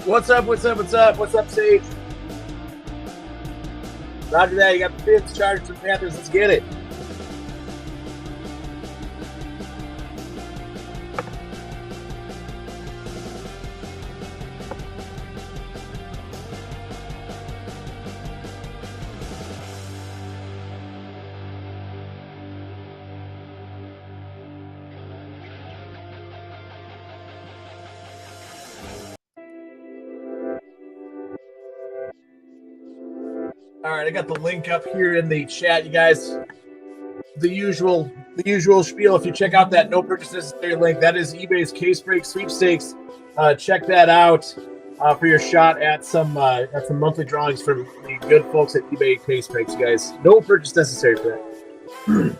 What's up? What's up, Sage? Roger that. You got the fifth Chargers and Panthers. Let's get it. All right, I got the link up here in the chat, you guys. The usual spiel. If you check out that no purchase necessary link, that is eBay's case break sweepstakes. Check that out for your shot at some monthly drawings from the good folks at eBay case breaks, you guys. No purchase necessary for that.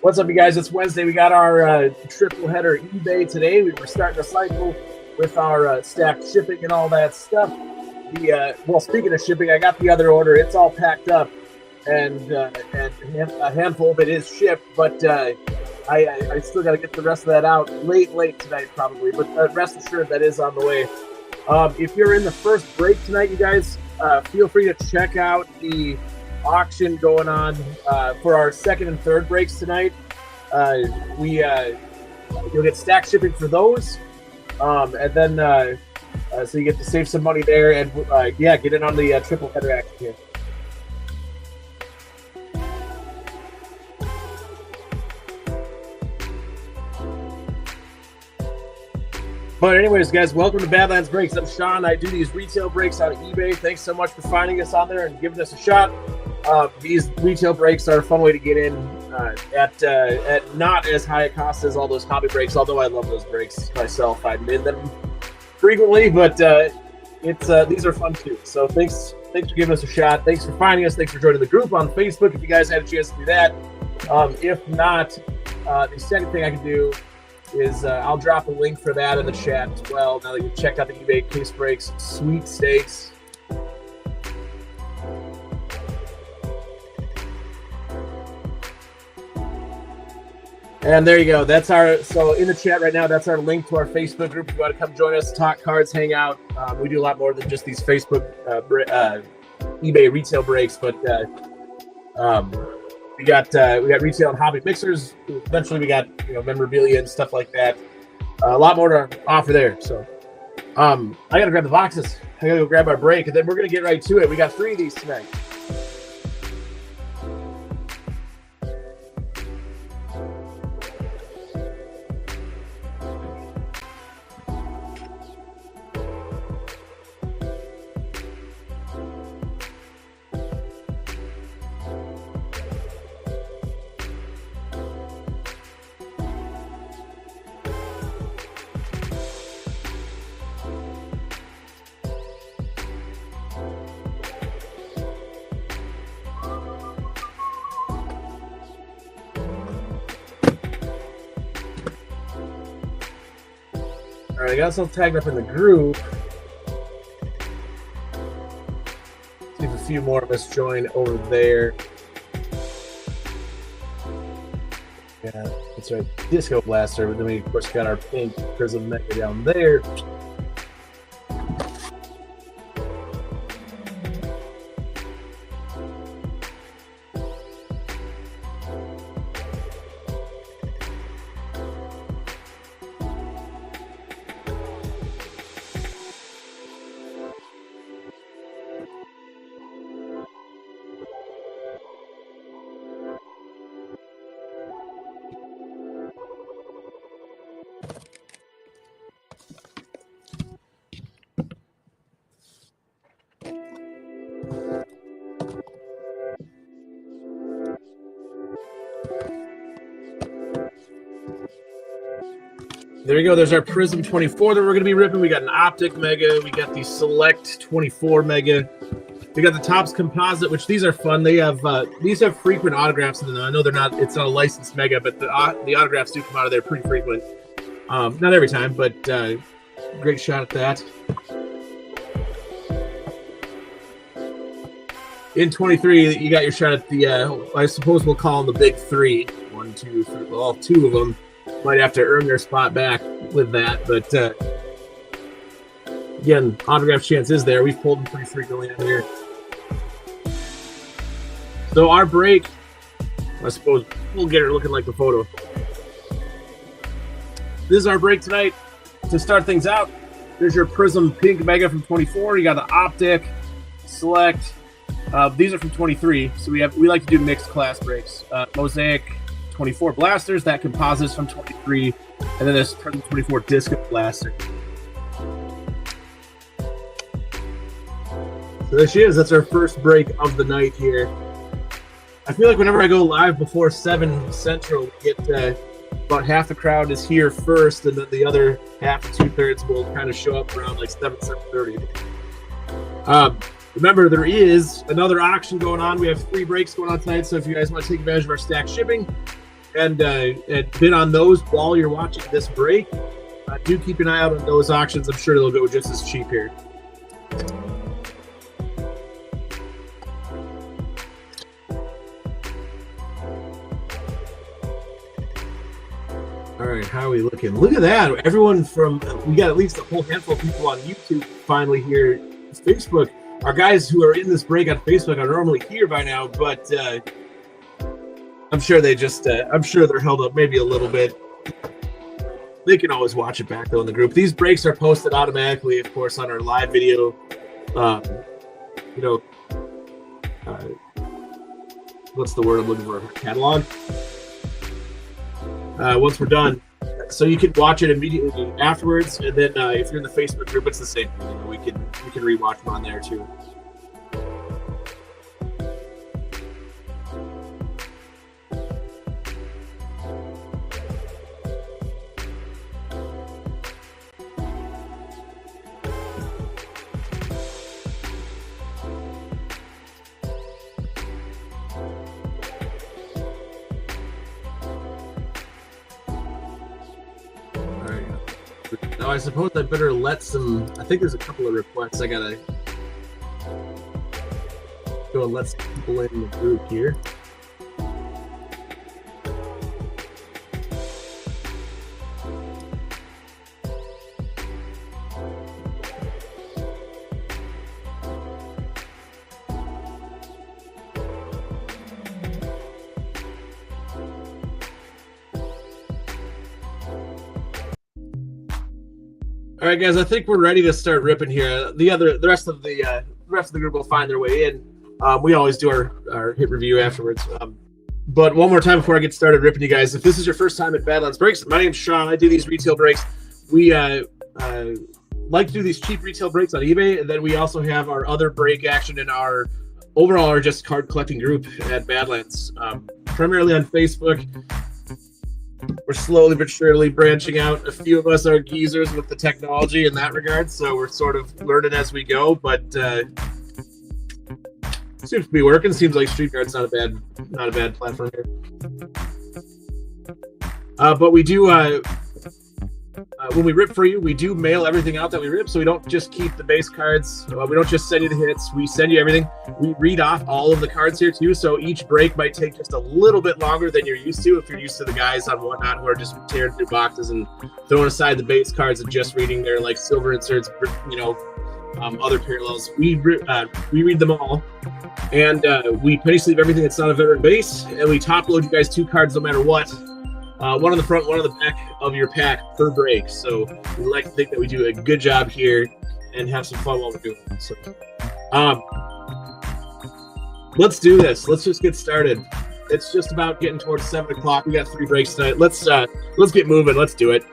What's up, you guys? It's Wednesday. We got our triple header eBay today. We were starting a cycle with our stacked shipping and all that stuff. Well, speaking of shipping, I got the other order. It's all packed up, and a handful of it is shipped. But I still got to get the rest of that out late tonight, probably. But rest assured, that is on the way. If you're in the first break tonight, you guys, feel free to check out the auction going on for our second and third breaks tonight. You'll get stacked shipping for those, and then. So you get to save some money there and, get in on the triple header action here. But anyways, guys, welcome to Badlands Breaks. I'm Sean. I do these retail breaks on eBay. Thanks so much for finding us on there and giving us a shot. These retail breaks are a fun way to get in at not as high a cost as all those hobby breaks, although I love those breaks myself. I did them frequently, but these are fun too. So thanks for giving us a shot. Thanks for finding us. Thanks for joining the group on Facebook if you guys had a chance to do that. If not, the second thing I can do is I'll drop a link for that in the chat as well. Now that you've checked out the eBay case breaks sweepstakes. And there you go. So in the chat right now, that's our link to our Facebook group. If you want to come join us, talk cards, hang out. We do a lot more than just these Facebook eBay retail breaks, but we got retail and hobby mixers. Eventually we got memorabilia and stuff like that. A lot more to offer there. So I gotta grab the boxes. I gotta go grab our break, and then we're gonna get right to it. We got 3 of these tonight. All right, I got us all tagged up in the group. See if a few more of us join over there. Yeah, that's right. Disco Blaster, but then we of course got our pink Prism Mega down there. There we go. There's our Prism 24 that we're going to be ripping. We got an Optic Mega. We got the Select 24 Mega. We got the Topps Composite, which these are fun. They have these have frequent autographs in them. I know they're not. It's not a licensed Mega, but the autographs do come out of there pretty frequent. Not every time, but great shot at that. In 23, you got your shot at the. I suppose we'll call them the big three. 1, 2, 3. Well, 2 of them might have to earn their spot back with that, but again, autograph chance is there. We've pulled them pretty frequently on here. So our break, I suppose we'll get her looking like the photo. This is our break tonight. To start things out, there's your Prism Pink Mega from 24. You got the Optic, Select. These are from 23. So we like to do mixed class breaks. Mosaic 24 blasters, that composites from 23, and then there's Prism 24 Disco Blaster. So there she is. That's our first break of the night here. I feel like whenever I go live before 7 Central, we get about half the crowd is here first, and then the other half to 2/3 will kind of show up around like 7:30. Remember, there is another auction going on. We have 3 breaks going on tonight, so if you guys want to take advantage of our stack shipping and bid on those while you're watching this break, do keep an eye out on those auctions. I'm sure they'll go just as cheap here. All right, how are we looking? Look at that. Everyone we got at least a whole handful of people on YouTube finally here. Facebook, our guys who are in this break on Facebook are normally here by now, but I'm sure I'm sure they're held up maybe a little bit. They can always watch it back though in the group. These breaks are posted automatically, of course, on our live video. What's the word I'm looking for? Catalog. Once we're done, so you can watch it immediately afterwards, and then if you're in the Facebook group, it's the same. We can rewatch them on there too. Now, I suppose I better let I think there's a couple of requests. I gotta go and let some people in the group here. All right, guys. I think we're ready to start ripping here. The rest of the group will find their way in. We always do our hit review afterwards. But one more time before I get started ripping you guys, if this is your first time at Badlands Breaks, my name's Sean. I do these retail breaks. We like to do these cheap retail breaks on eBay, and then we also have our other break action in our overall or just card collecting group at Badlands, primarily on Facebook. We're slowly but surely branching out. A few of us are geezers with the technology in that regard, so we're sort of learning as we go, but seems to be working. Seems like StreetYard's not a bad platform here. But we do when we rip for you, we do mail everything out that we rip, so we don't just keep the base cards. We don't just send you the hits. We send you everything. We read off all of the cards here too, so each break might take just a little bit longer than you're used to if you're used to the guys on Whatnot who are just tearing through boxes and throwing aside the base cards and just reading their like silver inserts, other parallels. We read them all, and we penny sleeve everything that's not a veteran base, and we top load you guys 2 cards no matter what. One on the front, one on the back of your pack per break. So we like to think that we do a good job here and have some fun while we're doing it. So, let's do this. Let's just get started. It's just about getting towards 7 o'clock. We got 3 breaks tonight. Let's get moving. Let's do it.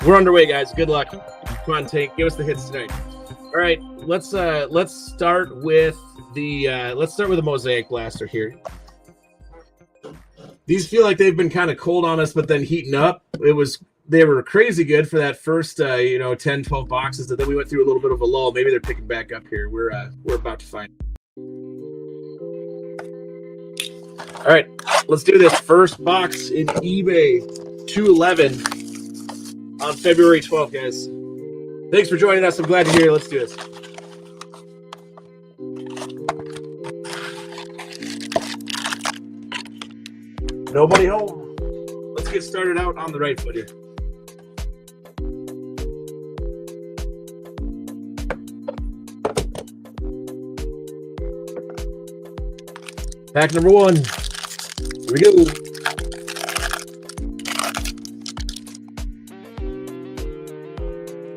We're underway, guys. Good luck. Come on, Tank. Give us the hits tonight. All right. Let's start with the Mosaic Blaster here. These feel like they've been kind of cold on us, but then heating up. They were crazy good for that first 10, 12 boxes, and then we went through a little bit of a lull. Maybe they're picking back up here. We're about to find. All right, let's do this. First box in eBay 211 on February 12th, guys. Thanks for joining us. I'm glad you're here. Let's do this. Nobody home. Let's get started out on the right foot here. Pack number 1. Here we go.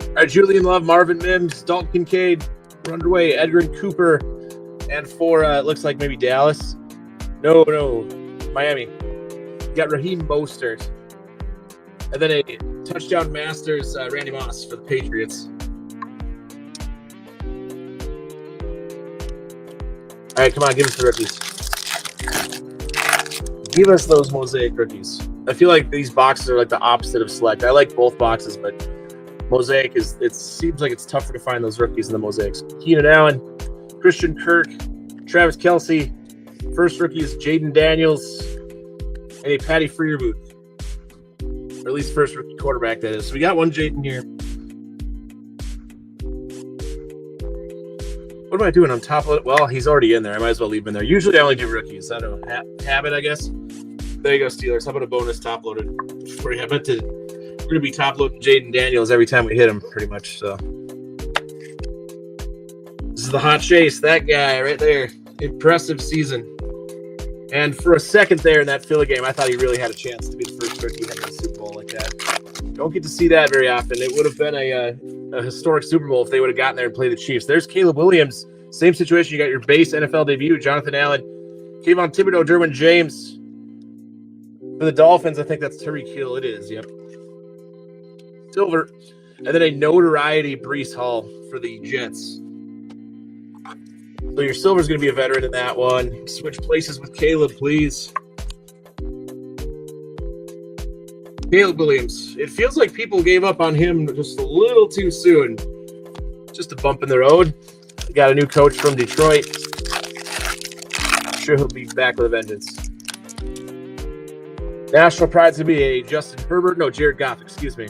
All right, Julian Love, Marvin Mims, Dalton Kincaid. We're underway. Edgar and Cooper. And for, it looks like maybe Dallas. No, Miami. You got Raheem Mostert. And then a touchdown Masters, Randy Moss for the Patriots. All right, come on, give us the rookies. Give us those Mosaic rookies. I feel like these boxes are like the opposite of Select. I like both boxes, but Mosaic it seems like it's tougher to find those rookies in the Mosaics. Keenan Allen, Christian Kirk, Travis Kelce. First rookie is Jaden Daniels, and a Patty Freiermuth. Or at least first rookie quarterback, that is. So we got one Jaden here. What am I doing? I'm top loaded. Well, he's already in there. I might as well leave him in there. Usually I only do rookies. I don't know. Habit, I guess. There you go, Steelers. How about a bonus top loaded for you? I meant to. We're going to be top loading Jaden Daniels every time we hit him, pretty much. So this is the hot chase. That guy right there. Impressive season. And for a second there in that Philly game, I thought he really had a chance to be the first rookie in the Super Bowl like that. Don't get to see that very often. It would have been a historic Super Bowl if they would have gotten there and played the Chiefs. There's Caleb Williams. Same situation. You got your base NFL debut, Jonathan Allen, Kayvon Thibodeau, Derwin James. For the Dolphins, I think that's Tyreek Hill. It is, yep. Silver. And then a notoriety Breece Hall for the Jets. So your silver's going to be a veteran in that one. Switch places with Caleb, please. Caleb Williams. It feels like people gave up on him just a little too soon. Just a bump in the road. We got a new coach from Detroit. I'm sure he'll be back with a vengeance. National pride's going to be a Justin Herbert. No, Jared Goff, excuse me.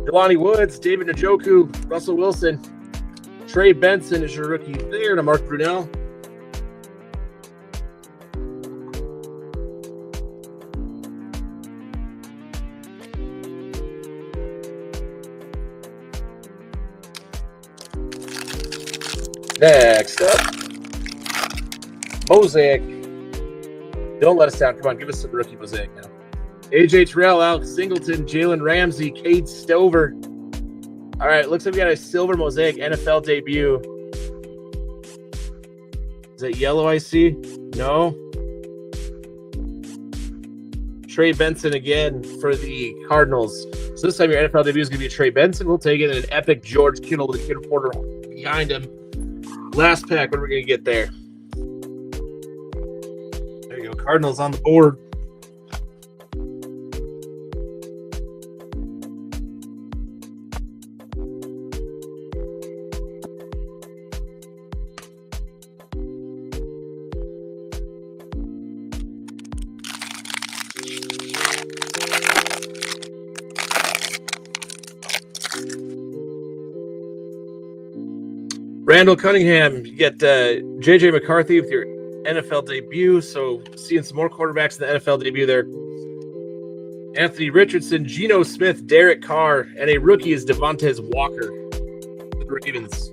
Jelani Woods, David Njoku, Russell Wilson. Trey Benson is your rookie there to Mark Brunell. Next up, Mosaic. Don't let us down. Come on, give us some rookie Mosaic now. AJ Terrell, Alex Singleton, Jalen Ramsey, Cade Stover. All right, looks like we got a silver Mosaic NFL debut. Is that yellow I see? No. Trey Benson again for the Cardinals. So this time your NFL debut is going to be a Trey Benson. We'll take it in an epic George Kittle with a kid reporter behind him. Last pack, what are we going to get there? There you go, Cardinals on the board. Randall Cunningham, you get J.J. McCarthy with your NFL debut, so seeing some more quarterbacks in the NFL debut there. Anthony Richardson, Geno Smith, Derek Carr, and a rookie is Devontae Walker. The Ravens.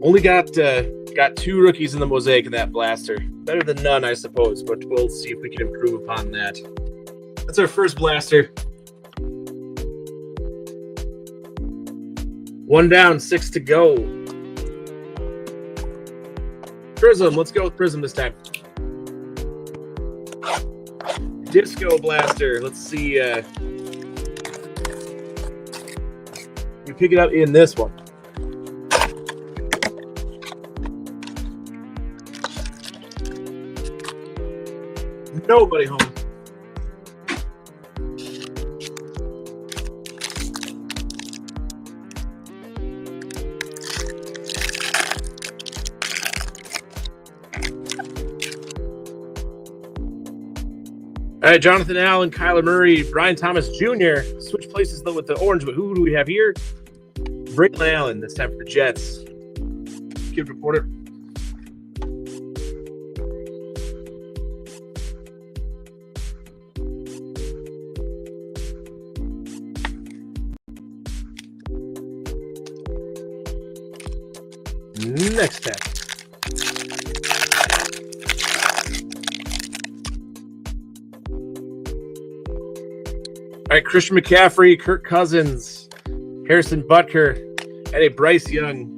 Only got 2 rookies in the Mosaic in that blaster. Better than none, I suppose, but we'll see if we can improve upon that. That's our first blaster. 1 down, 6 to go. Prism, let's go with Prism this time. Disco Blaster, let's see. You pick it up in this one. Nobody home. All right, Jonathan Allen, Kyler Murray, Brian Thomas Jr. Switch places though with the orange, but who do we have here? Braylon Allen, this time for the Jets. Kid reporter. Next pack. right, Christian McCaffrey, Kirk Cousins, Harrison Butker, and a Bryce Young.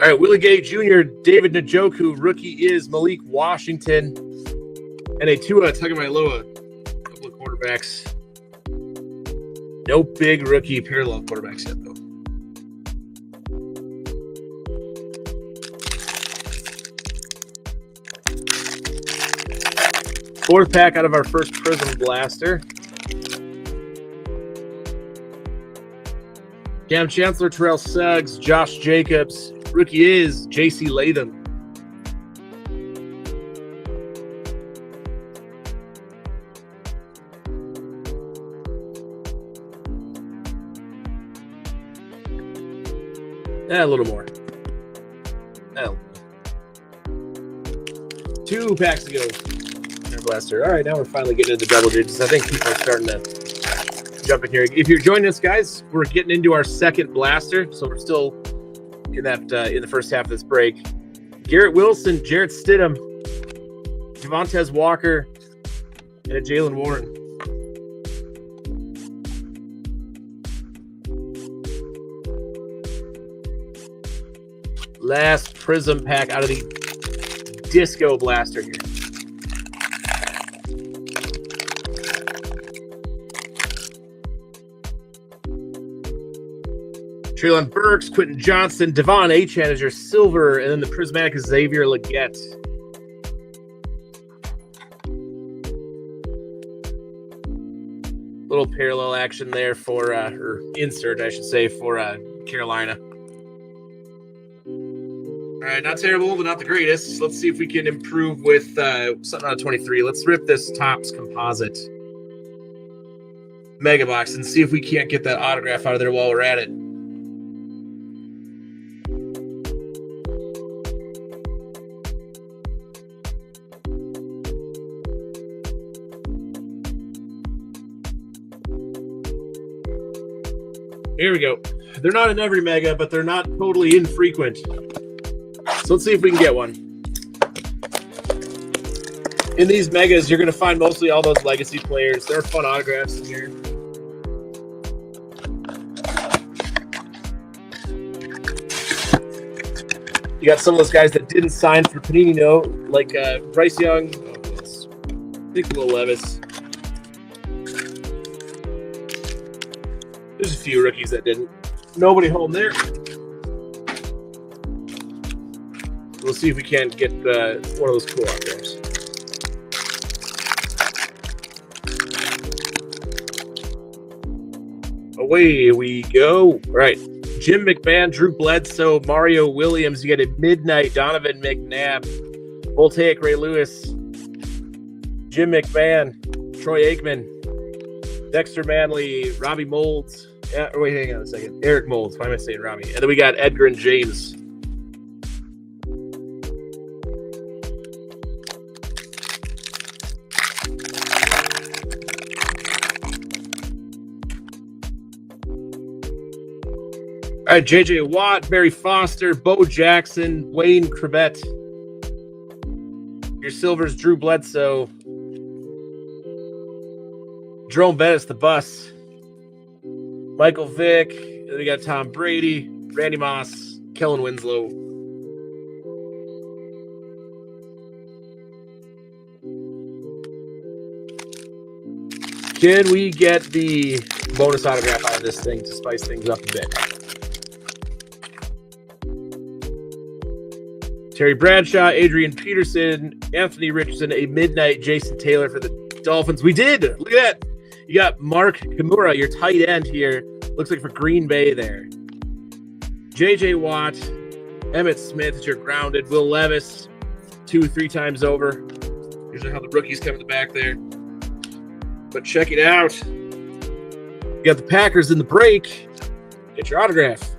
All right, Willie Gay Jr., David Njoku, rookie is Malik Washington, and a Tua Tagovailoa. A couple of quarterbacks. No big rookie parallel quarterbacks yet, though. Fourth pack out of our first Prism Blaster. Cam Chancellor, Terrell Suggs, Josh Jacobs. Rookie is J.C. Latham. A little more. Two packs to go. Blaster. All right, now we're finally getting into the double digits. I think people are starting to jump in here. If you're joining us, guys, we're getting into our second blaster, so we're still in that in the first half of this break. Garrett Wilson, Jarrett Stidham, Javontes Walker, and a Jalen Warren. Last Prism pack out of the Disco Blaster here. Treylon Burks, Quentin Johnson, Devon Achane is your silver, and then the prismatic is Xavier Legette. Little parallel action there for, or insert, I should say, for Carolina. All right, not terrible, but not the greatest. Let's see if we can improve with something out of 23. Let's rip this Topps Composite Mega Box and see if we can't get that autograph out of there while we're at it. Here we go. They're not in every mega, but they're not totally infrequent. So let's see if we can get one. In these megas, you're going to find mostly all those legacy players. There are fun autographs in here. You got some of those guys that didn't sign for Panini, though, like Bryce Young, Nicola Levis. There's a few rookies that didn't. Nobody home there. We'll see if we can't get one of those cool autographs. Away we go. All right. Jim McMahon, Drew Bledsoe, Mario Williams. You got a Midnight, Donovan McNabb, Voltaic Ray Lewis, Jim McMahon, Troy Aikman, Dexter Manley, Robbie Molds. Wait, hang on a second. Eric Molds. Why am I saying Robbie? And then we got Edgar and James. All right, J.J. Watt, Barry Foster, Bo Jackson, Wayne Crevette. Your silvers, Drew Bledsoe. Jerome Bettis, the bus. Michael Vick. Then we got Tom Brady, Randy Moss, Kellen Winslow. Can we get the bonus autograph out of this thing to spice things up a bit? Terry Bradshaw, Adrian Peterson, Anthony Richardson, a Midnight Jason Taylor for the Dolphins. We did. Look at that. You got Mark Kimura, your tight end here. Looks like for Green Bay there. J.J. Watt, Emmitt Smith is your grounded. Will Levis, 2-3 times over. Usually how the rookies come in the back there. But check it out. You got the Packers in the break. Get your autograph.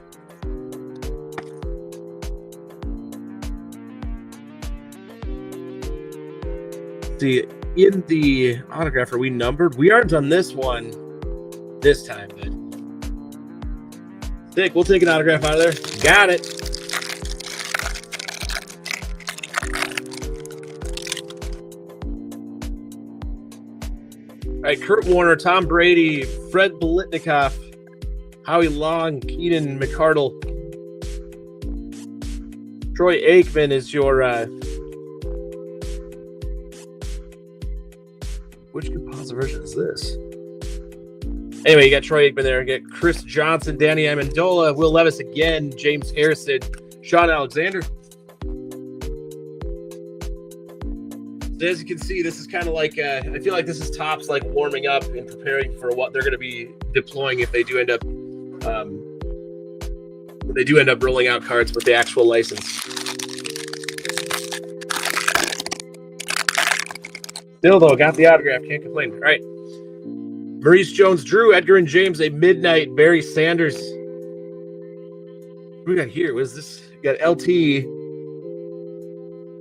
See, in the autograph, are we numbered? We aren't on this one this time, but Dick, we'll take an autograph out of there. Got it. All right, Kurt Warner, Tom Brady, Fred Biletnikoff, Howie Long, Keenan McCardle. Troy Aikman is your which composite version is this? Anyway, you got Troy Aikman there. You get Chris Johnson, Danny Amendola, Will Levis again, James Harrison, Sean Alexander. So as you can see, this is kind of like I feel like this is Topps like warming up and preparing for what they're going to be deploying if they do end up rolling out cards with the actual license. Still though, got the autograph, can't complain. All right. Maurice Jones-Drew, Edgar and James, a midnight, Barry Sanders. What do we got here? What is this? We got LT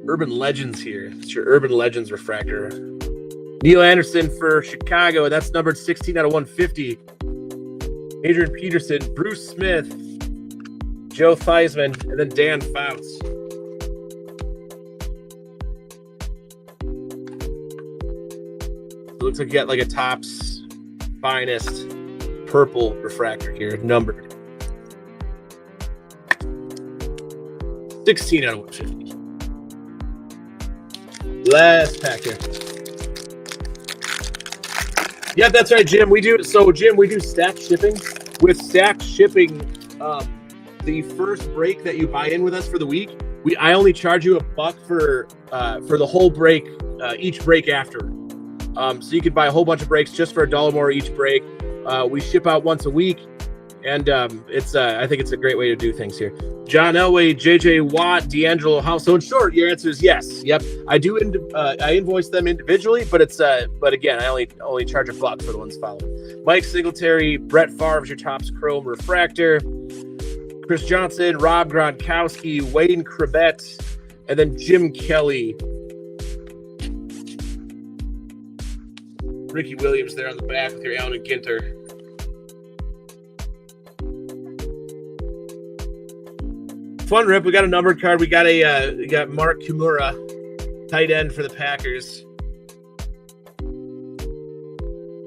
Urban Legends here. It's your Urban Legends refractor. Neil Anderson for Chicago, and that's numbered 16 out of 150. Adrian Peterson, Bruce Smith, Joe Theismann, and then Dan Fouts. It looks like you got like a Topps finest purple refractor here, numbered 16 out of 150. Last pack here. Yeah, that's right, Jim. We do stacked shipping. With stacked shipping, the first break that you buy in with us for the week, I only charge you $1 for the whole break, each break after. So you could buy a whole bunch of breaks just for $1 more each break. We ship out once a week, and it's I think it's a great way to do things here. John Elway, JJ Watt, D'Angelo House. So in short, your answer is yes. Yep, I do. I invoice them individually, but it's but again, I only charge $1 for the ones following. Mike Singletary, Brett Favre is your Topps Chrome refractor. Chris Johnson, Rob Gronkowski, Wayne Krebet, and then Jim Kelly. Ricky Williams there on the back with your Allen and Ginter. Fun rip. We got a numbered card. We got Mark Kimura, tight end for the Packers.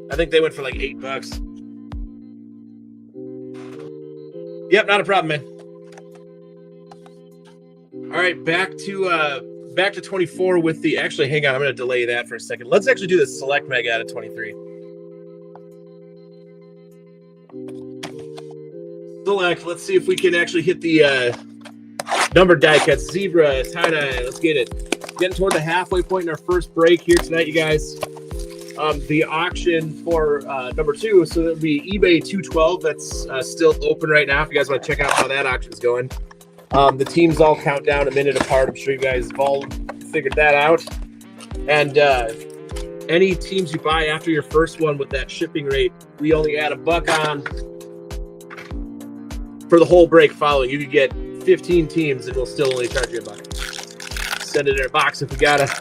I think they went for like $8. Yep, not a problem, man. All right, back to 24 with the, actually, hang on, I'm going to delay that for a second. Let's actually do the select mega out of 23. Select, let's see if we can actually hit the numbered die cuts. Zebra, tie-dye, let's get it. Getting toward the halfway point in our first break here tonight, you guys. The auction for number 2, so that would be eBay 212. That's still open right now if you guys want to check out how that auction is going. The teams all count down a minute apart. I'm sure you guys have all figured that out. And any teams you buy after your first one with that shipping rate, we only add $1 on for the whole break following. You could get 15 teams and we'll still only charge you $1. Send it in a box if we gotta.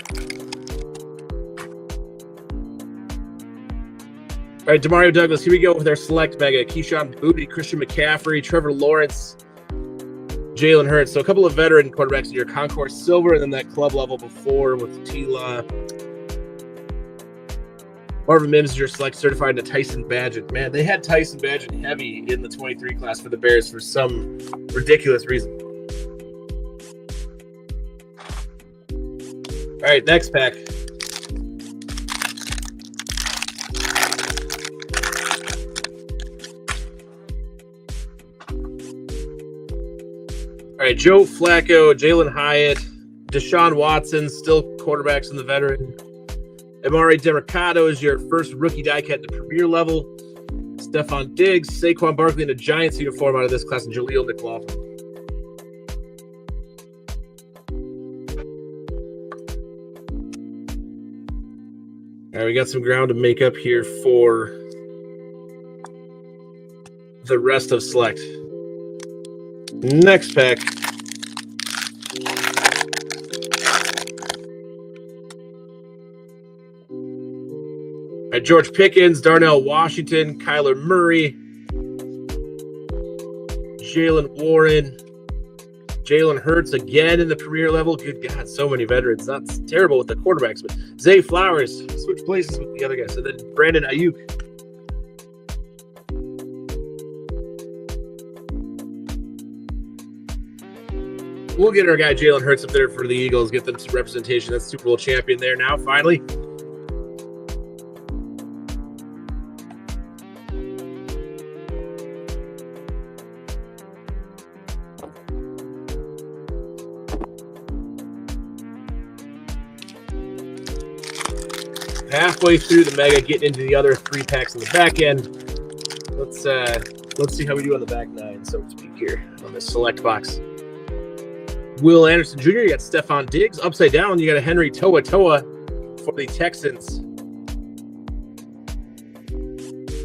All right, Demario Douglas, here we go with our select mega. Keyshawn Booty, Christian McCaffrey, Trevor Lawrence, Jalen Hurts. So a couple of veteran quarterbacks in your Concourse Silver, and then that club level before with T-Law. Marvin Mims is your select certified to Tyson Bagent. Man, they had Tyson Bagent heavy in the 23 class for the Bears for some ridiculous reason. All right, next pack. All right, Joe Flacco, Jalen Hyatt, Deshaun Watson, still quarterbacks in the veteran. Amari DeMarcado is your first rookie die cut at the premier level. Stephon Diggs, Saquon Barkley in a Giants uniform out of this class, and Jaleel McLaughlin. All right, we got some ground to make up here for the rest of select. Next pack. George Pickens, Darnell Washington, Kyler Murray, Jalen Warren, Jalen Hurts again in the premier level. Good God, so many veterans. That's terrible with the quarterbacks. But Zay Flowers, switch places with the other guys. So then Brandon Ayuk. We'll get our guy Jalen Hurts up there for the Eagles, get them some representation. That's Super Bowl champion there now, finally. Halfway through the mega, getting into the other 3 packs in the back end. Let's see how we do on the back 9, so to speak, here on this select box. Will Anderson Jr., you got Stephon Diggs. Upside down, you got a Henry Toa for the Texans.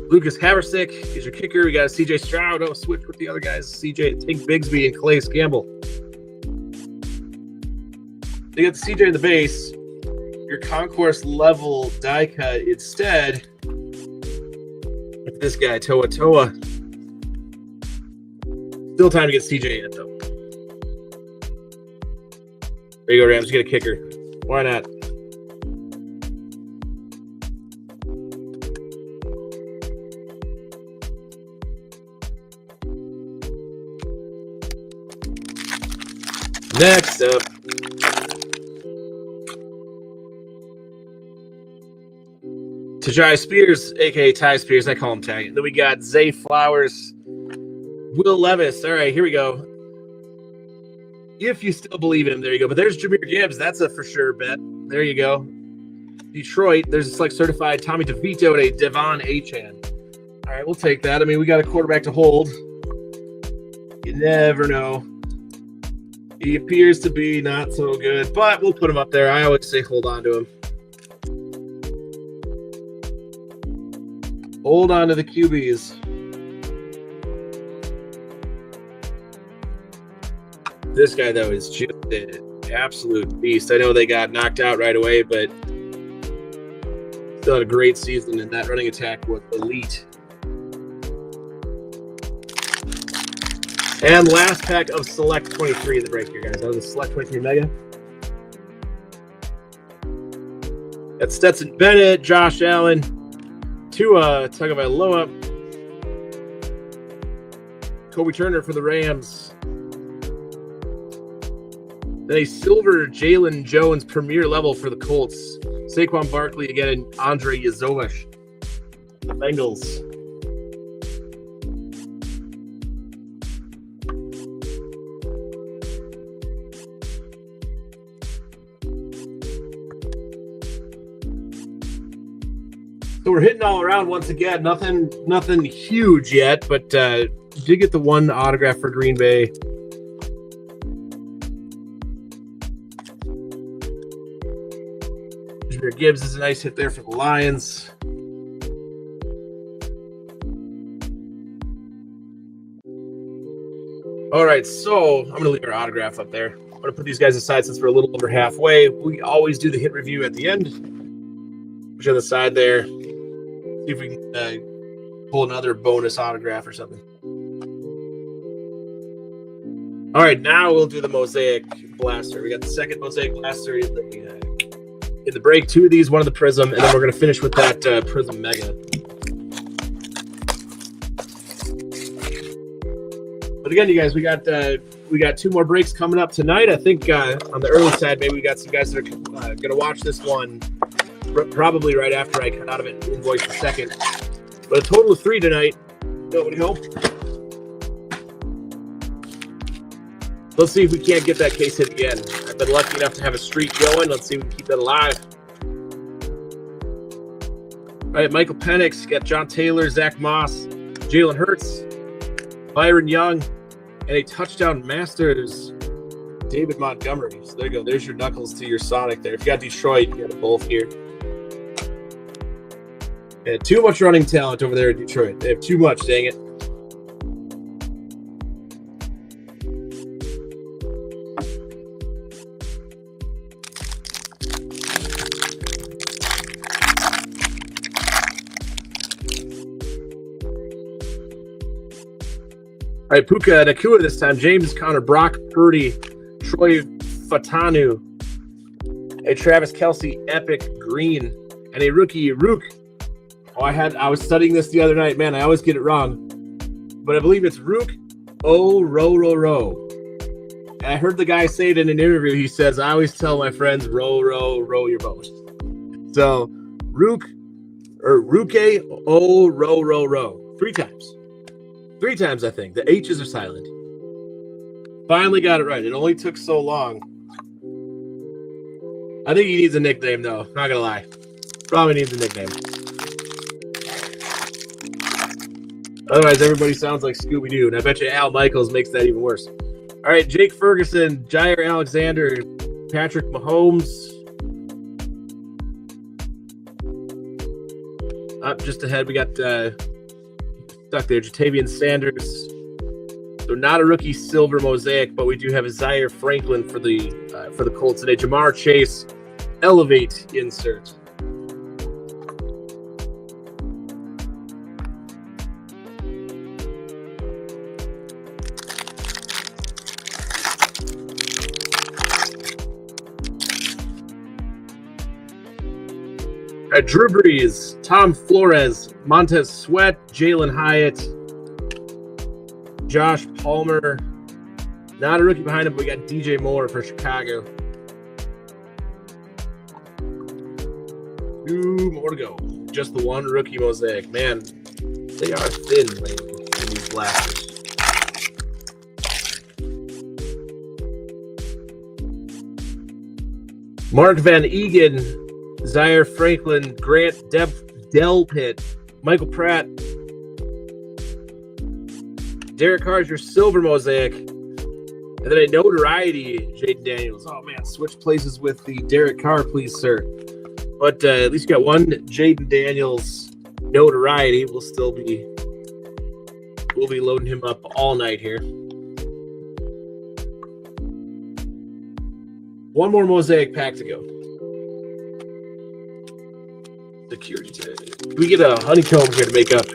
Lucas Haversick is your kicker. We got a CJ Stroud. Oh, switch with the other guys. CJ Tink Bigsby and Calais Campbell. They got the CJ in the base. Your concourse level die cut instead with this guy, Toa. Still time to get CJ in it, though. There you go, Rams. Get a kicker. Why not? Next up, Tajai Spears, a.k.a. Ty Spears. I call him Ty. Then we got Zay Flowers, Will Levis. All right, here we go. If you still believe in him, there you go. But there's Jahmyr Gibbs. That's a for sure bet. There you go. Detroit, there's a select certified Tommy DeVito and a Devon Achane. All right, we'll take that. I mean, we got a quarterback to hold. You never know. He appears to be not so good, but we'll put him up there. I always say hold on to him. Hold on to the QBs. This guy, though, is just an absolute beast. I know they got knocked out right away, but still had a great season, and that running attack was elite. And last pack of Select 23 in the break here, guys. That was a Select 23 Mega. That's Stetson Bennett, Josh Allen, Tua Tagovailoa, Kobe Turner for the Rams. Then a silver Jalen Jones premier level for the Colts. Saquon Barkley again and Andre Yazovic. The Bengals. So we're hitting all around once again. Nothing huge yet, but did get the one autograph for Green Bay. Gibbs is a nice hit there for the Lions. All right, so I'm going to leave our autograph up there. I'm going to put these guys aside since we're a little over halfway. We always do the hit review at the end. Put you on the side there. See if we can pull another bonus autograph or something. All right, now we'll do the Mosaic Blaster. We got the second Mosaic Blaster in the break. 2 of these, one of the Prism, and then we're going to finish with that Prism Mega. But again, you guys, we got 2 more breaks coming up tonight. I think on the early side, maybe we got some guys that are going to watch this one probably right after I cut out of it and invoice the second. But a total of 3 tonight. Nobody home. Let's see if we can't get that case hit again. I've been lucky enough to have a streak going. Let's see if we can keep that alive. All right, Michael Penix, got John Taylor, Zach Moss, Jalen Hurts, Byron Young, and a touchdown Masters, David Montgomery. So there you go. There's your Knuckles to your Sonic there. If you got Detroit, you got both here. And too much running talent over there in Detroit. They have too much, dang it. All right, Puka Nakua this time. James Conner, Brock Purdy, Troy Fatanu, a Travis Kelce Epic Green, and a rookie Rook. Oh, I was studying this the other night. Man, I always get it wrong. But I believe it's Rook row. And I heard the guy say it in an interview. He says, I always tell my friends, row your boat. So Rook row. 3 times. 3 times, I think. The H's are silent. Finally got it right. It only took so long. I think he needs a nickname, though. Not gonna lie. Probably needs a nickname. Otherwise, everybody sounds like Scooby-Doo, and I bet you Al Michaels makes that even worse. All right, Jake Ferguson, Jair Alexander, Patrick Mahomes. Up just ahead, we got stuck there, Jatavian Sanders. So not a rookie silver mosaic, but we do have a Zaire Franklin for the Colts today. Jamar Chase, Elevate insert. Drew Brees, Tom Flores, Montez Sweat, Jalen Hyatt, Josh Palmer. Not a rookie behind him, but we got DJ Moore for Chicago. 2 more to go. Just the one rookie mosaic. Man, they are thin lately in these blasters. Mark Van Egan, Zaire Franklin, Grant Delpit, Michael Pratt, Derek Carr's your silver mosaic, and then a notoriety, Jaden Daniels. Oh man, switch places with the Derek Carr, please, sir. But at least you got one Jaden Daniels notoriety. We'll be loading him up all night here. One more mosaic pack to go. Security today. We get a honeycomb here to make up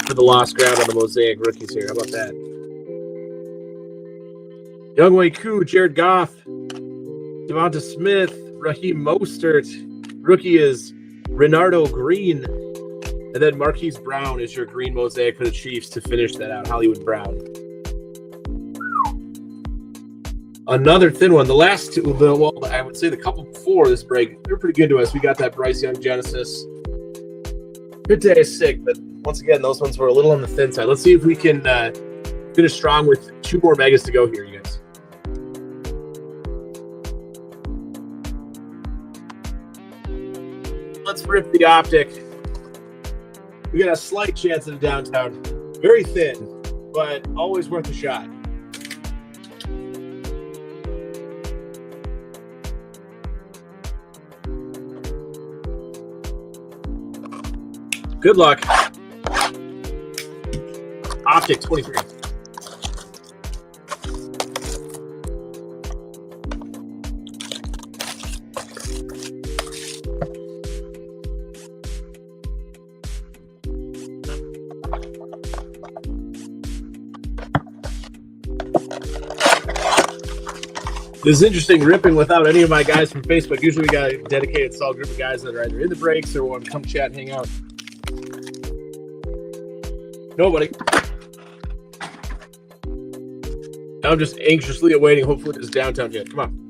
for the lost ground on the mosaic rookies here. How about that? Younghoe Koo, Jared Goff, Devonta Smith, Raheem Mostert. Rookie is Renardo Green. And then Marquise Brown is your green mosaic for the Chiefs to finish that out. Hollywood Brown. Another thin one. The last two, I would say the couple before this break, they're pretty good to us. We got that Bryce Young Genesis. Good day is sick, but once again, those ones were a little on the thin side. Let's see if we can finish strong with 2 more megas to go here, you guys. Let's rip the optic. We got a slight chance at a downtown. Very thin, but always worth a shot. Good luck. Optic 23. This is interesting, ripping without any of my guys from Facebook. Usually we got a dedicated solid group of guys that are either in the breaks or want to come chat and hang out. Nobody. I'm just anxiously awaiting. Hopefully this downtown hit. Come on.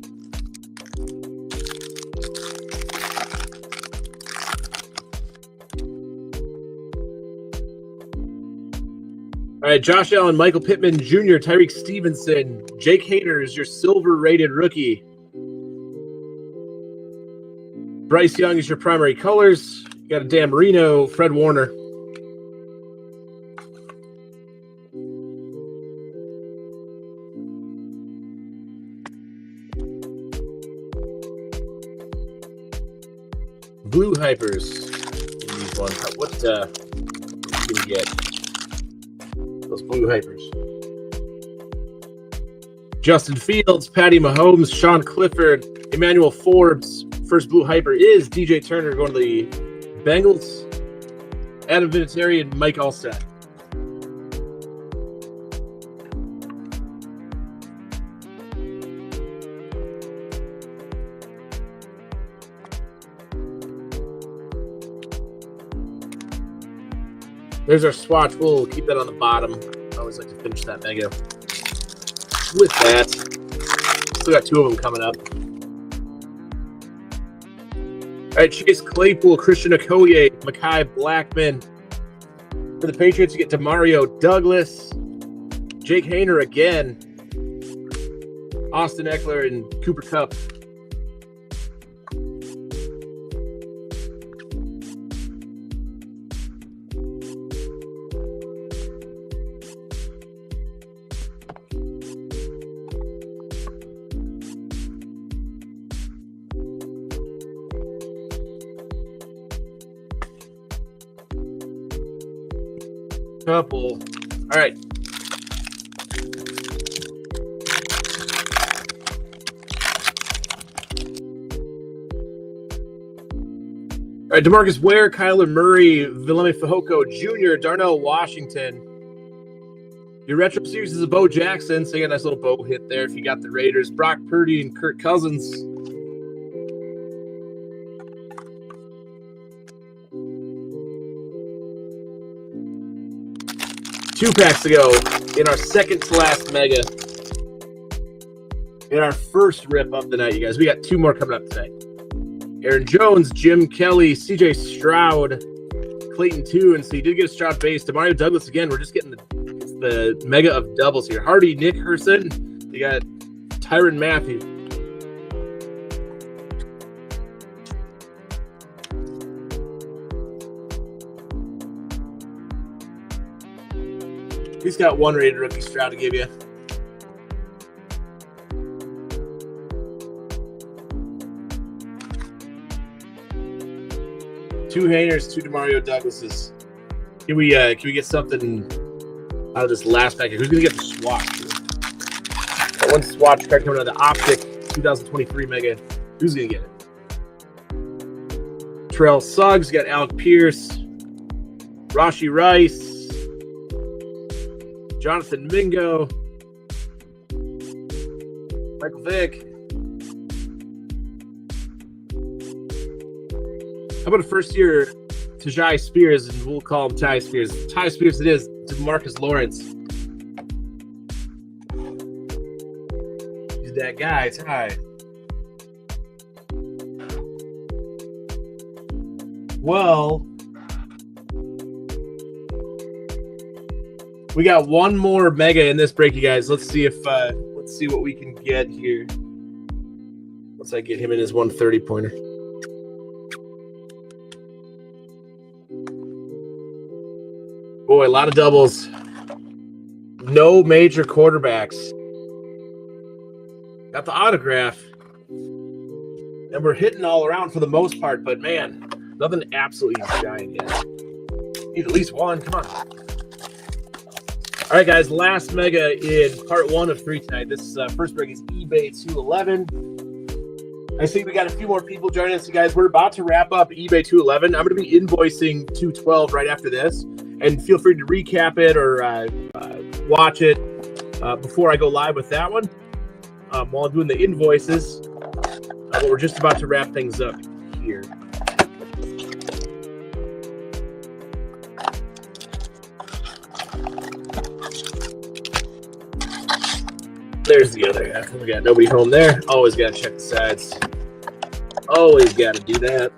All right, Josh Allen, Michael Pittman Jr., Tyreek Stevenson, Jake Hader is your silver-rated rookie. Bryce Young is your primary colors. You got a Dan Marino, Fred Warner. Blue Hypers. What can we get? Those Blue Hypers. Justin Fields, Patty Mahomes, Sean Clifford, Emmanuel Forbes. First Blue Hyper is DJ Turner going to the Bengals. Adam Vinatieri and Mike Allstott. There's our swatch. We'll keep that on the bottom. I always like to finish that mega with that. Still got 2 of them coming up. All right, Chase Claypool, Christian Okoye, Mekhi Blackman. For the Patriots, you get Demario Douglas, Jake Haener again, Austin Eckler, and Cooper Kupp. Couple. All right. All right, DeMarcus Ware, Kyler Murray, Viliami Fehoko Jr., Darnell Washington. Your retro series is a Bo Jackson, so you got a nice little Bo hit there if you got the Raiders. Brock Purdy and Kirk Cousins. Two packs to go in our second to last mega. In our first rip of the night, you guys. We got 2 more coming up tonight. Aaron Jones, Jim Kelly, CJ Stroud, Clayton 2, and so you did get a Stroud base. Demario Douglas again. We're just getting the mega of doubles here. Hardy Nickerson. You got Tyrann Mathieu. He's got 1 rated rookie Stroud to give you. Two Haeners, 2 Demario Douglases. Can we get something out of this last packet? Who's gonna get the swatch? Got 1 swatch card coming out of the Optic 2023 mega. Who's gonna get it? Terrell Suggs, got Alec Pierce, Rashee Rice, Jonathan Mingo, Michael Vick. How about a first-year Tajai Spears, and we'll call him Ty Spears. Ty Spears it is to Marcus Lawrence. He's that guy, Ty. Well, we got 1 more mega in this break, you guys. Let's see what we can get here. Once I get him in his 130 pointer. Boy, a lot of doubles. No major quarterbacks. Got the autograph. And we're hitting all around for the most part, but man, nothing absolutely giant yet. Need at least 1. Come on. All right, guys, last mega in part 1 of 3 tonight. This first break is eBay 211. I see we got a few more people joining us, you guys. We're about to wrap up eBay 211. I'm going to be invoicing 212 right after this. And feel free to recap it or watch it before I go live with that one while I'm doing the invoices. But we're just about to wrap things up here. There's the other half. We got nobody home there. Always got to check the sides. Always got to do that.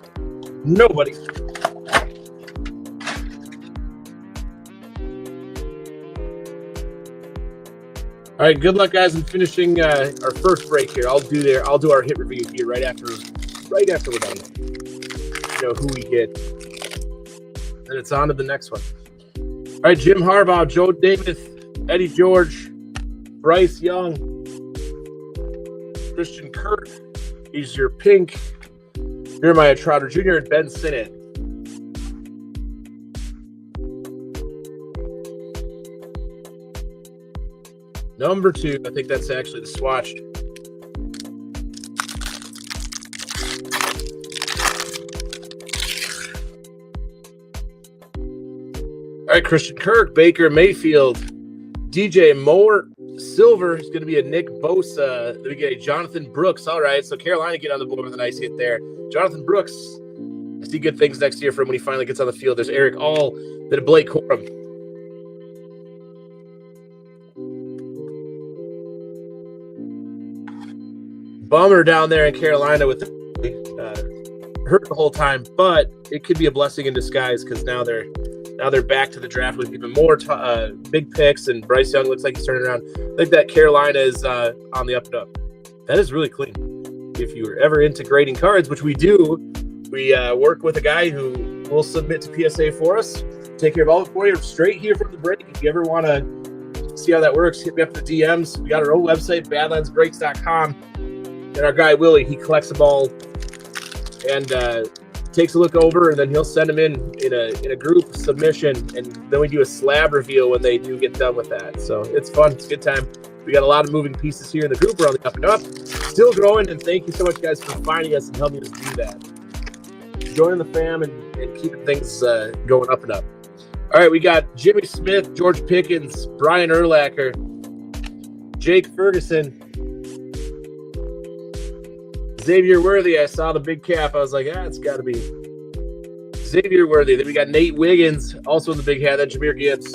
Nobody. All right, good luck, guys, in finishing our first break here. I'll do our hit review here right after we're done. You know who we get, and it's on to the next one. All right, Jim Harbaugh, Joe Davis, Eddie George, Bryce Young, Christian Kirk. He's your pink. Jeremiah Trotter Jr. and Ben Sinnott. Number 2, I think that's actually the swatch. All right, Christian Kirk, Baker Mayfield, DJ Moore, Silver is going to be a Nick Bosa. Then we get a Jonathan Brooks. All right, so Carolina get on the board with a nice hit there. Jonathan Brooks, I see good things next year for him when he finally gets on the field. There's Eric All, then Blake Corum. Bummer down there in Carolina with hurt the whole time, but it could be a blessing in disguise because now they're back to the draft with even more big picks, and Bryce Young looks like he's turning around. I think that Carolina is on the up and up. That is really clean. If you're ever into grading cards, which we do, we work with a guy who will submit to PSA for us, take care of all of it for you straight here from the break. If you ever want to see how that works, hit me up in the DMs. We got our own website, badlandsbreaks.com. And our guy, Willie, he collects them all and takes a look over, and then he'll send them in a group submission, and then we do a slab reveal when they do get done with that. So it's fun. It's a good time. We got a lot of moving pieces here in the group. We're on the up and up. Still growing, and thank you so much, guys, for finding us and helping us do that. Joining the fam and keeping things going up and up. All right, we got Jimmy Smith, George Pickens, Brian Urlacher, Jake Ferguson, Xavier Worthy. I saw the big cap. I was like, it's got to be Xavier Worthy. Then we got Nate Wiggins, also in the big hat. Then Jameer Gibbs.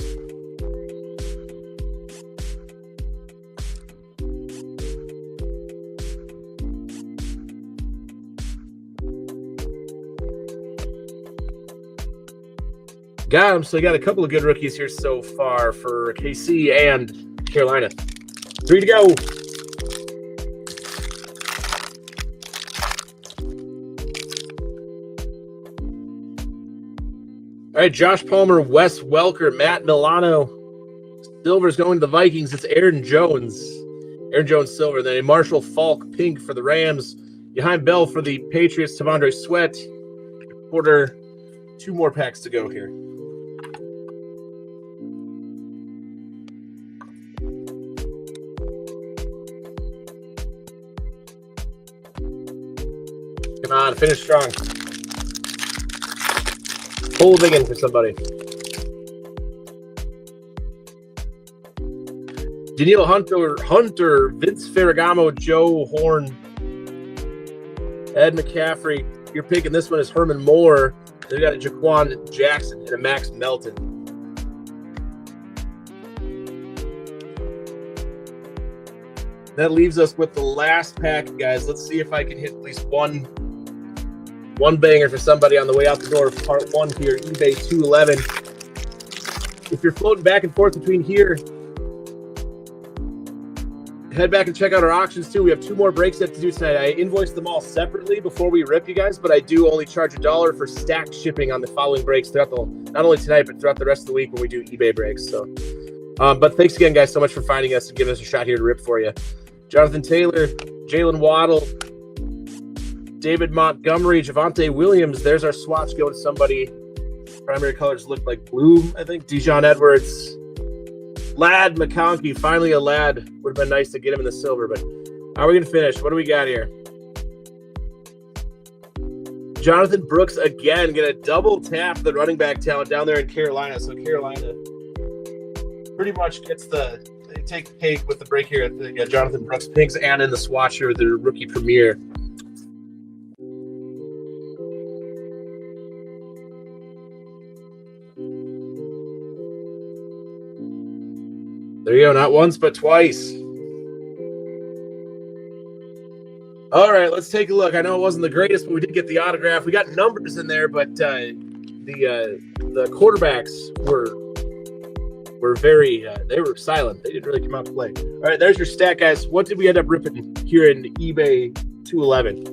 Got him. So we got a couple of good rookies here so far for KC and Carolina. 3 to go. All right, Josh Palmer, Wes Welker, Matt Milano. Silver's going to the Vikings. It's Aaron Jones. Aaron Jones, silver. Then a Marshall Falk, pink for the Rams. Behind Bell for the Patriots, Tavondre Sweat. Quarter, 2 more packs to go here. Come on, finish strong. Holding in for somebody. Daniil Hunter, Vince Ferragamo, Joe Horn, Ed McCaffrey. You're picking this one is Herman Moore. Then we got a Jaquan Jackson and a Max Melton. That leaves us with the last pack, guys. Let's see if I can hit at least one banger for somebody on the way out the door. Part 1 here, eBay 211. If you're floating back and forth between here, head back and check out our auctions too. We have 2 more breaks yet to do tonight. I invoiced them all separately before we rip, you guys, but I do only charge $1 for stacked shipping on the following breaks throughout not only tonight, but throughout the rest of the week when we do eBay breaks. So, but thanks again, guys, so much for finding us and giving us a shot here to rip for you. Jonathan Taylor, Jalen Waddle, David Montgomery, Javonte Williams. There's our swatch going to somebody. Primary colors look like blue, I think. Dijon Edwards. Lad McConkey. Finally a lad. Would have been nice to get him in the silver, but how are we going to finish? What do we got here? Jonathan Brooks again. Going to double tap the running back talent down there in Carolina. So Carolina pretty much gets they take the cake with the break here. They got Jonathan Brooks pinks and in the swatcher, the rookie premiere. There you go, not once, but twice. All right, let's take a look. I know it wasn't the greatest, but we did get the autograph. We got numbers in there, but the quarterbacks were very they were silent. They didn't really come out to play. All right, there's your stat, guys. What did we end up ripping here in eBay 211?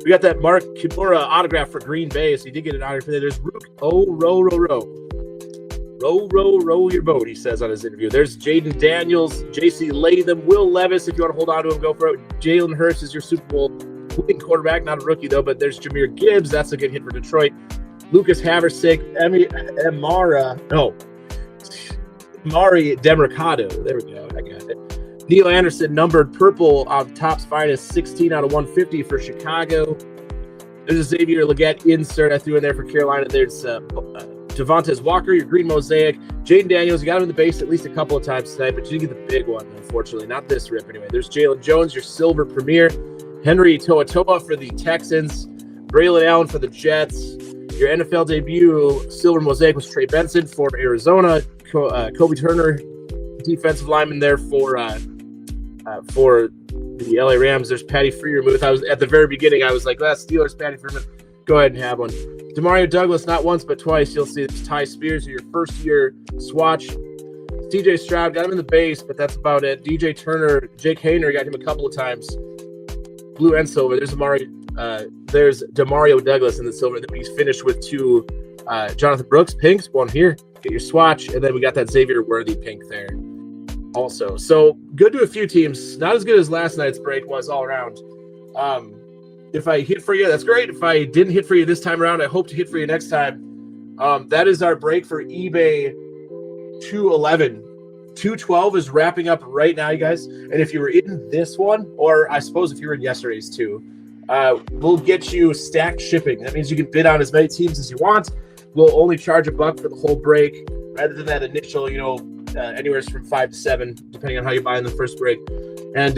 We got that Mark Kimura autograph for Green Bay, so you did get an autograph there. There's Rook. Oh, row. Row your boat, he says on his interview. There's Jaden Daniels, J.C. Latham, Will Levis. If you want to hold on to him, go for it. Jalen Hurts is your Super Bowl winning quarterback. Not a rookie, though, but there's Jahmyr Gibbs. That's a good hit for Detroit. Lucas Haversick, Mari Demercado. There we go. I got it. Neil Anderson, numbered purple on Topps Finest, 16 out of 150 for Chicago. There's a Xavier Legette insert I threw in there for Carolina. There's Devontae Walker, your green mosaic. Jaden Daniels, you got him in the base at least a couple of times tonight, but you didn't get the big one, unfortunately. Not this rip, anyway. There's Jalen Jones, your silver premier. Henry To'oTo'o for the Texans. Braylon Allen for the Jets. Your NFL debut silver mosaic was Trey Benson for Arizona. Kobe Turner, defensive lineman there for the LA Rams. There's Patty Freiermuth. I was at the very beginning. I was like, "That's Steelers, Patty Freiermuth." Go ahead and have one. Demario Douglas, not once but twice. You'll see Ty Spears, your first year swatch. CJ Stroud, got him in the base, but that's about it. DJ Turner, Jake Hayner, got him a couple of times. Blue and silver. There's Demario Douglas in the silver. Then we finished with 2 Jonathan Brooks pinks. One here. Get your swatch. And then we got that Xavier Worthy pink there also. So good to a few teams. Not as good as last night's break was all around. If I hit for you, that's great. If I didn't hit for you this time around, I hope to hit for you next time. That is our break for eBay 211. 212 is wrapping up right now, you guys. And if you were in this one, or I suppose if you were in yesterday's too, we'll get you stacked shipping. That means you can bid on as many teams as you want. We'll only charge $1 for the whole break, rather than that initial, anywhere from 5 to 7, depending on how you buy in the first break. And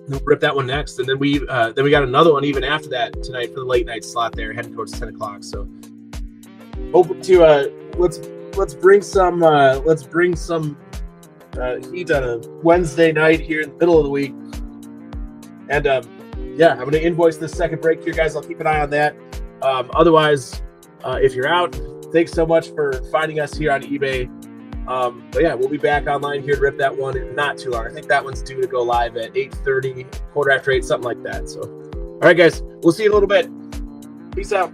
we'll rip that one next. And then we got another one even after that tonight for the late night slot there, heading towards 10 o'clock. So open to let's bring some heat on a Wednesday night here in the middle of the week. And I'm going to invoice this second break here, guys. I'll keep an eye on that. Otherwise, if you're out, thanks so much for finding us here on eBay. But yeah, we'll be back online here to rip that one in not too long. I think that one's due to go live at 8:30, 8:15, something like that. So, all right, guys, we'll see you in a little bit. Peace out.